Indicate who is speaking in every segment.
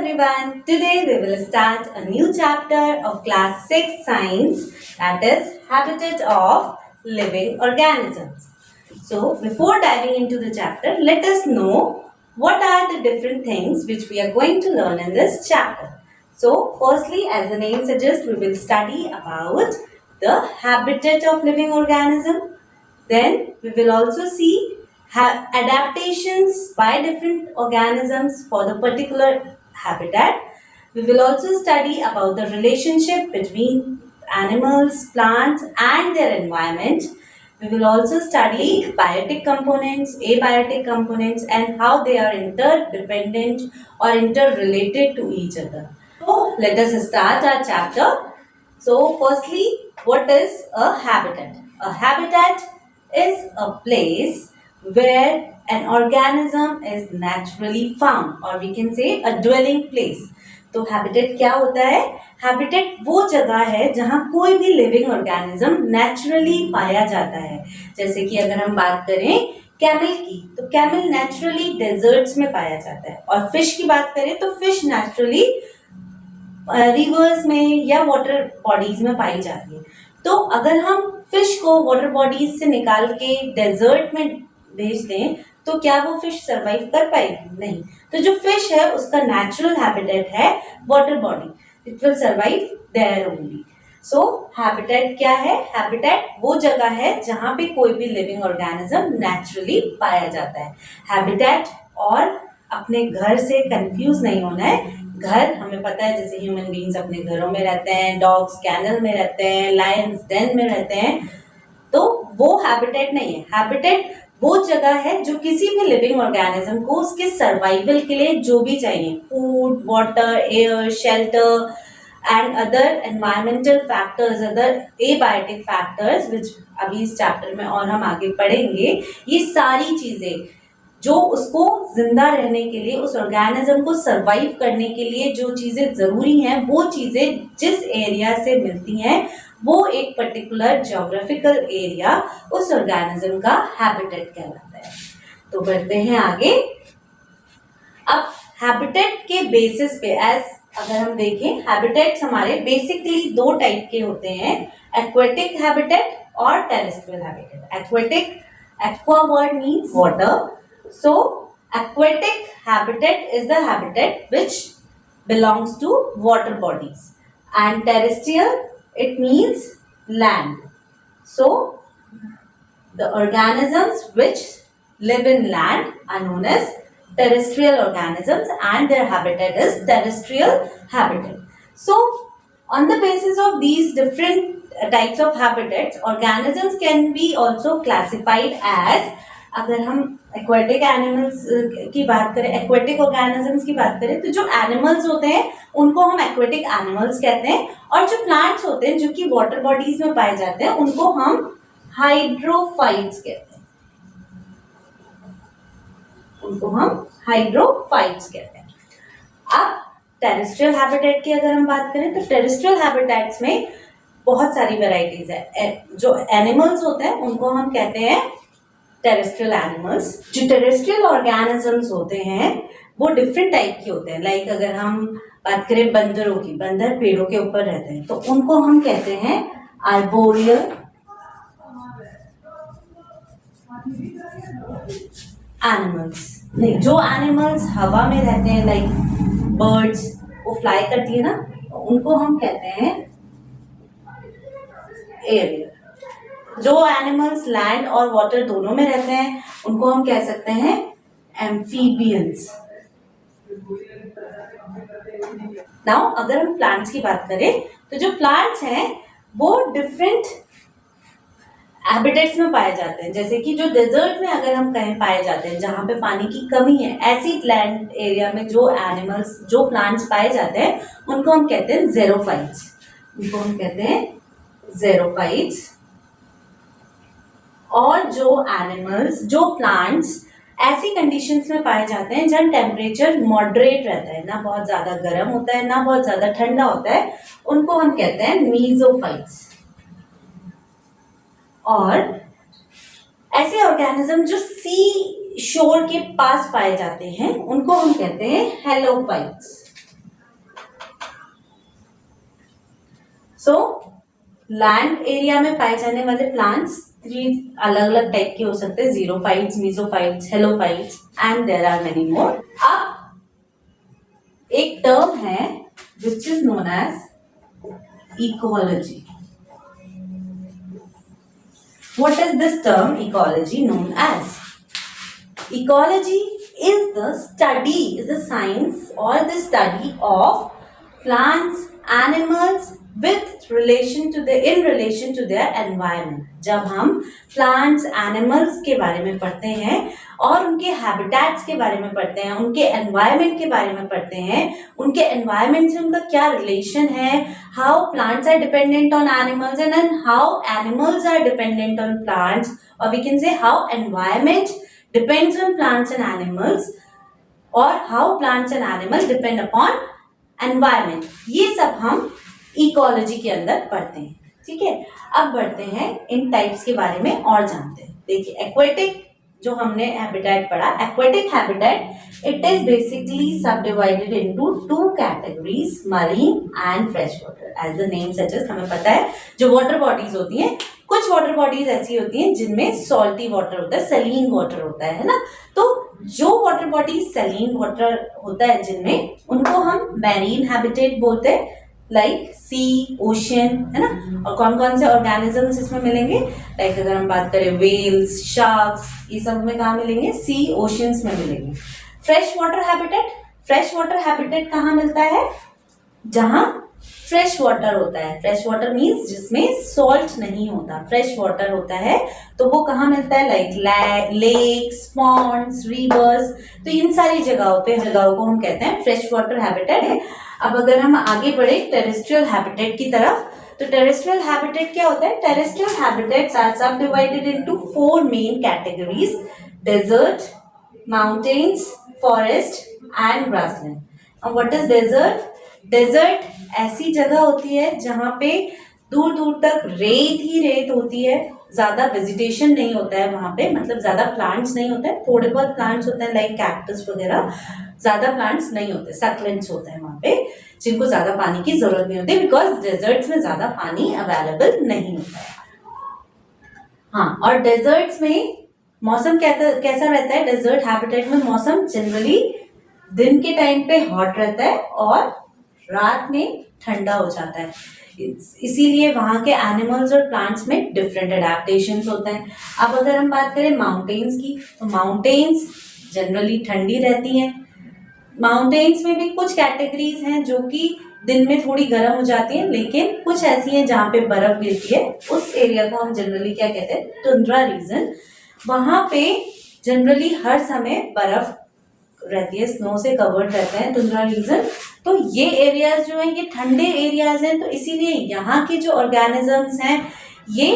Speaker 1: everyone. Today we will start a new chapter of class 6 science, that is habitat of living organisms. So before diving into the chapter, let us know what are the different things which we are going to learn in this chapter. So firstly, as the name suggests, we will study about the habitat of living organism. Then we will also see adaptations by different organisms for the particular habitat. We will also study about the relationship between animals, plants and their environment. We will also study biotic components, abiotic components and how they are interdependent or interrelated to each other. So let us start our chapter. So firstly, what is a habitat? A habitat is a place where an organism is naturally found, or we can say a dwelling place. तो habitat क्या होता है? Habitat वो जगह है जहाँ कोई भी लिविंग ऑर्गेनिज्म नेचुरली पाया जाता है. जैसे कि अगर हम बात करें कैमल की, तो कैमल नेचुरली डेजर्ट्स में पाया जाता है. और फिश की बात करें तो फिश नेचुरली रिवर्स में या वाटर बॉडीज में पाई जाती है. तो अगर हम फिश को वाटर बॉडीज से निकाल के डेजर्ट में भेज दें तो क्या वो फिश सरवाइव कर पाएगी? नहीं. तो जो फिश है उसका नेचुरल हैबिटेट है water body. It will survive there only. So habitat क्या है? हैबिटेट वो जगह है जहां पे कोई भी लिविंग ऑर्गेनिज्म नेचुरली पाया जाता है. हैबिटेट और अपने घर से कंफ्यूज नहीं होना है. घर हमें पता है, जैसे ह्यूमन बीइंग्स अपने घरों में रहते हैं, डॉग्स कैनल में रहते हैं, लायंस डेन में रहते हैं. तो वो हैबिटेट नहीं है. हैबिटेट वो जगह है जो किसी भी लिविंग ऑर्गेनिज्म को उसके सर्वाइवल के लिए जो भी चाहिए, food, water, air, shelter and other environmental factors, other abiotic factors which अभी इस चैप्टर में और हम आगे पढ़ेंगे. ये सारी चीजें जो उसको जिंदा रहने के लिए, उस ऑर्गेनिज्म को सरवाइव करने के लिए जो चीजें जरूरी हैं, वो चीजें जिस एरिया से मिलती हैं वो एक पर्टिकुलर ज्योग्राफिकल एरिया उस ऑर्गेनिज्म का हैबिटेट कहलाता है. तो बढ़ते हैं आगे. अब हैबिटेट के बेसिस पे अगर हम देखें, हैबिटेट्स हमारे बेसिकली दो टाइप के होते हैं, एक्वेटिक हैबिटेट और terrestrial habitat. Aquatic, aqua word means water. So, aquatic habitat is the habitat which belongs to water bodies, and terrestrial, it means land. So, the organisms which live in land are known as terrestrial organisms and their habitat is terrestrial habitat. So, on the basis of these different types of habitats, organisms can be also classified as, अगर हम aquatic animals की बात करें, aquatic organisms की बात करें, तो जो एनिमल्स होते हैं उनको हम एक्वेटिक एनिमल्स कहते हैं. और जो प्लांट्स होते हैं जो कि वाटर बॉडीज में पाए जाते हैं उनको हम हाइड्रोफाइट्स कहते हैं. उनको हम हाइड्रोफाइट्स कहते हैं. अब टेरेस्ट्रियल हैबिटेट की अगर हम बात करें तो टेरेस्ट्रियल हैबिटेट्स में बहुत सारी वेराइटीज है. जो एनिमल्स होते हैं उनको हम कहते हैं टेरेस्ट्रियल एनिमल्स. जो टेरेस्ट्रियल ऑर्गेनिजम्स होते हैं वो डिफरेंट टाइप के होते हैं. लाइक अगर हम बात करें बंदरों की, बंदर पेड़ों के ऊपर रहते हैं तो उनको हम कहते हैं आर्बोरियल एनिमल्स. जो एनिमल्स हवा में रहते हैं, लाइक बर्ड्स, वो फ्लाई करती है ना, उनको हम कहते हैं एरियल. जो एनिमल्स लैंड और वाटर दोनों में रहते हैं उनको हम कह सकते हैं एम्फीबियंस. नाउ अगर हम प्लांट्स की बात करें तो जो प्लांट्स हैं वो डिफरेंट हैबिटेट्स में पाए जाते हैं. जैसे कि जो डेजर्ट में अगर हम कहीं पाए जाते हैं जहां पे पानी की कमी है, ऐसी लैंड एरिया में जो एनिमल्स, जो प्लांट्स पाए जाते हैं उनको हम कहते हैं ज़ेरोफाइट्स. उनको हम कहते हैं ज़ेरोफाइट्स. और जो एनिमल्स, जो प्लांट्स ऐसी कंडीशंस में पाए जाते हैं जहाँ टेम्परेचर मॉडरेट रहता है, ना बहुत ज्यादा गर्म होता है ना बहुत ज्यादा ठंडा होता है, उनको हम कहते हैं मीजोफाइट्स. और ऐसे ऑर्गेनिज्म जो सी शोर के पास पाए जाते हैं उनको हम कहते हैं हेलोफाइट्स. सो लैंड एरिया में पाए जाने वाले प्लांट्स 3 अलग अलग टाइप के हो सकते हैं, xerophytes, mesophytes, halophytes and there are many more. अब एक टर्म है which is known as ecology. What is this term ecology known as? Ecology is the science or the study of plants, animals in relation to their environment. जब हम plants, animals के बारे में पढ़ते हैं और उनके habitats के बारे में पढ़ते हैं, उनके environment के बारे में पढ़ते हैं, उनके environment से उनका क्या relation है, how plants are dependent on animals and then how animals are dependent on plants, or we can say how environment depends on plants and animals, or how plants and animals depend upon environment. ये सब हम ecology के अंदर पढ़ते हैं, ठीक है। अब बढ़ते हैं इन टाइप्स के बारे में और जानते हैं। देखिए, एक्वेटिक जो हमने हैबिटेट पढ़ा, aquatic habitat it is basically sub divided into 2 categories, marine and fresh water. As the name suggest, हमें पता है जो वाटर बॉडीज होती हैं, कुछ वाटर बॉडीज ऐसी होती हैं जिनमें सॉल्टी वाटर होता है, सलीन वाटर होता है ना। तो जो वाटर बॉडीज सलीन वाटर होता है जिनमें, उनको हम मैरीन हैबिटेट बोलते हैं, लाइक सी, ओशियन, है ना। और कौन कौन से ऑर्गेनिजम्स इसमें मिलेंगे, लाइक अगर हम बात करें वेल्स, शार्क्स, ये सब में कहाँ मिलेंगे, सी, ओशियंस में मिलेंगे। फ्रेश वाटर हैबिटेट कहाँ मिलता है, जहां फ्रेश वाटर होता है। फ्रेश वाटर मीन्स जिसमें सॉल्ट नहीं होता, फ्रेश वाटर होता है, तो वो कहाँ मिलता है, लाइक लेक्स, पॉन्ड्स, रिवर्स। तो इन सारी जगहों को हम कहते हैं फ्रेश वाटर हैबिटेट है। अब अगर हम आगे बढ़े टेरेस्ट्रियल हैबिटेट की तरफ, तो टेरेस्ट्रियल हैबिटेट क्या होता है, टेरेस्ट्रियल हैबिटेट्स आर सब divided into 4 main categories, desert, mountains, forest and grassland. और व्हाट इज डेजर्ट? डेजर्ट ऐसी जगह होती है जहां पे दूर दूर तक रेत ही रेत होती है, ज्यादा वेजिटेशन नहीं होता है वहां पे, मतलब ज्यादा प्लांट्स नहीं होते हैं, थोड़े बहुत प्लांट्स होते हैं लाइक कैक्टस वगैरह, ज्यादा प्लांट्स नहीं होते, सक्लेंट्स होते हैं वहां पे, जिनको ज्यादा पानी की जरूरत नहीं होती, बिकॉज डेजर्ट्स में ज्यादा पानी अवेलेबल नहीं होता है। हाँ, और डेजर्ट्स में मौसम कैसा रहता है, डेजर्ट हैबिटेट में मौसम जनरली दिन के टाइम पे हॉट रहता है और रात में ठंडा हो जाता है, इसीलिए वहां के एनिमल्स और प्लांट्स में डिफरेंट एडेप्टेशंस होते हैं। अब अगर हम बात करें माउंटेन्स की, तो माउंटेन्स जनरली ठंडी रहती हैं। माउंटेन्स में भी कुछ कैटेगरीज हैं जो कि दिन में थोड़ी गर्म हो जाती हैं, लेकिन कुछ ऐसी हैं जहाँ पे बर्फ गिरती है, उस एरिया को हम जनरली क्या कहते हैं, टुंड्रा रीजन। वहां पे जनरली हर समय बर्फ रहती है, स्नो से कवर्ड रहता है टुंड्रा रीजन। तो ये एरियाज जो हैं ये ठंडे एरियाज हैं, तो इसीलिए यहाँ के जो ऑर्गेनिजम्स हैं ये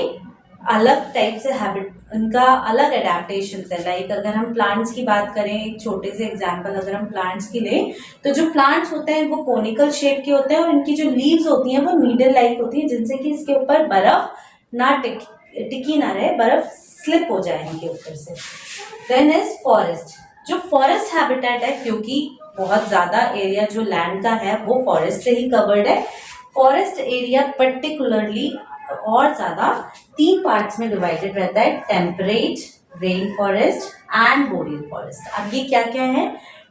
Speaker 1: अलग टाइप से हैबिट, उनका अलग एडेप्टेशन है। लाइक अगर हम प्लांट्स की बात करें, एक छोटे से एग्जांपल अगर हम प्लांट्स की लें, तो जो प्लांट्स होते हैं वो कोनिकल शेप के होते हैं और इनकी जो लीव्स होती हैं वो नीडल लाइक होती हैं, जिनसे कि इसके ऊपर बर्फ ना टिकी ना रहे, बर्फ स्लिप हो जाए इनके ऊपर से। Then is forest. जो फॉरेस्ट हैबिटेट है, क्योंकि बहुत ज्यादा एरिया जो लैंड का है वो फॉरेस्ट से ही कवर्ड है, फॉरेस्ट एरिया पर्टिकुलरली और ज्यादा 3 पार्ट्स में डिवाइडेड रहता है, temperate, rain forest and boreal forest. अब ये क्या क्या है,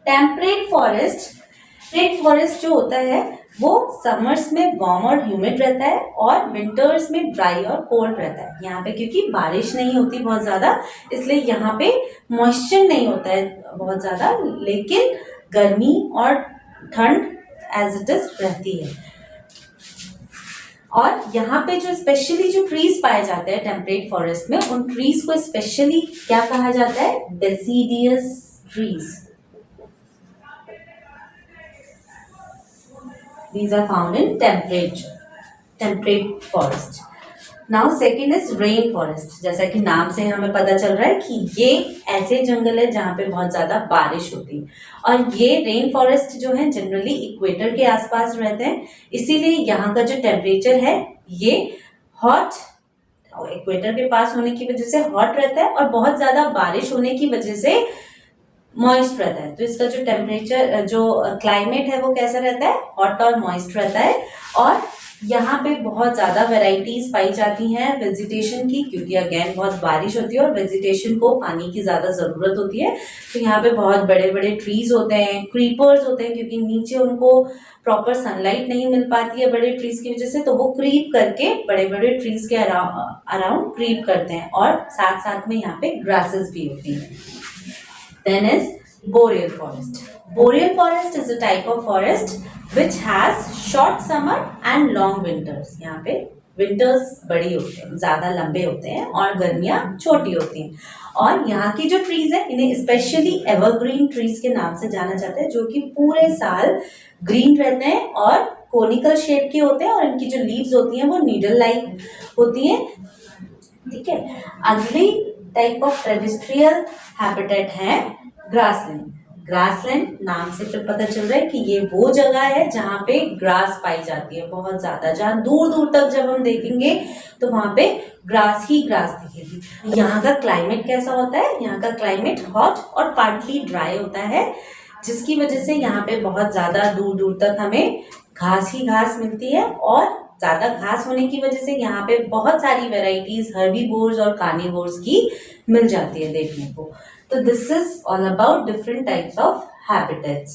Speaker 1: टेम्परेट फॉरेस्ट जो होता है वो समर्स में वार्म और ह्यूमिड रहता है और विंटर्स में ड्राई और कोल्ड रहता है। यहाँ पे क्योंकि बारिश नहीं होती बहुत ज्यादा, इसलिए यहाँ पे मॉइस्चर नहीं होता है बहुत ज्यादा, लेकिन गर्मी और ठंड एज इट इज रहती है। और यहाँ पे जो स्पेशली जो ट्रीज पाए जाते हैं टेम्परेट फॉरेस्ट में, उन ट्रीज को स्पेशली क्या कहा जाता है, deciduous trees. These are found in temperate forest. Now second is rain forest. जैसा कि नाम से हमें पता चल रहा है कि ये ऐसे जंगल है जहाँ पे बहुत ज्यादा बारिश होती है, और ये रेन फॉरेस्ट जो है जनरली इक्वेटर के आसपास रहते हैं, इसीलिए यहाँ का जो टेम्परेचर है ये हॉट, इक्वेटर के पास होने की वजह से हॉट रहता है, और बहुत ज्यादा बारिश होने की वजह से मॉइस्ट रहता है। तो इसका जो टेम्परेचर, जो क्लाइमेट है वो कैसा रहता है, हॉट और मॉइस्ट रहता है। और यहाँ पे बहुत ज़्यादा वैरायटीज पाई जाती हैं वेजिटेशन की, क्योंकि अगेन बहुत बारिश होती है और वेजिटेशन को पानी की ज़्यादा ज़रूरत होती है। तो यहाँ पे बहुत बड़े बड़े ट्रीज होते हैं, क्रीपर्स होते हैं, क्योंकि नीचे उनको प्रॉपर सनलाइट नहीं मिल पाती है बड़े ट्रीज की वजह से, तो वो क्रीप करके बड़े बड़े ट्रीज के अराउंड क्रीप करते हैं, और साथ साथ में यहाँ पे ग्रासेस भी होती हैं। Then is boreal forest. Boreal forest is a type of forest which has short summer and long winters. यहाँ पे विंटर्स बड़ी होते हैं, ज़्यादा लंबे होते हैं, और गर्मियाँ छोटी होती हैं। और यहाँ की जो ट्रीज है इन्हें स्पेशली एवरग्रीन ट्रीज के नाम से जाना जाता है, जो कि पूरे साल ग्रीन रहते हैं और कोनिकल शेप के होते हैं, और इनकी जो लीव्स होती हैं वो नीडल लाइक होती हैं। ठीक है, अगली टाइप ऑफ टेरेस्ट्रियल हैबिटेट है ग्रासलैंड। ग्रासलैंड नाम से फिर पता चल रहा है कि ये वो जगह है जहाँ पे ग्रास पाई जाती है बहुत ज्यादा, जहाँ दूर दूर तक जब हम देखेंगे तो वहां पे ग्रास ही ग्रास दिखेगी। यहाँ का क्लाइमेट कैसा होता है? यहाँ का क्लाइमेट हॉट और पार्टली ड्राई होता है, जिसकी वजह से यहाँ पे बहुत ज्यादा दूर दूर तक हमें घास ही घास मिलती है, और ज़्यादा घास होने की वजह से यहाँ पे बहुत सारी वेराइटीज हर्बीवोर्स और कार्निवोर्स की मिल जाती है देखने को। तो this is all about different types of habitats.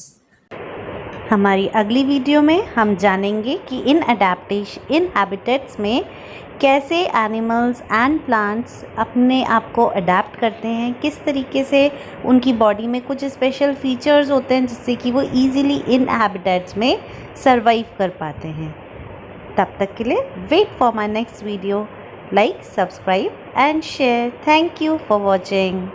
Speaker 2: हमारी अगली वीडियो में हम जानेंगे कि इन हैबिटेट्स में कैसे एनिमल्स एंड प्लांट्स अपने आप को अडेप्ट करते हैं, किस तरीके से उनकी बॉडी में कुछ स्पेशल फीचर्स होते हैं जिससे कि वो इजीली इन हैबिटेट्स में सरवाइव कर पाते हैं। तब तक के लिए wait for my next video. Like, subscribe and share. Thank you for watching.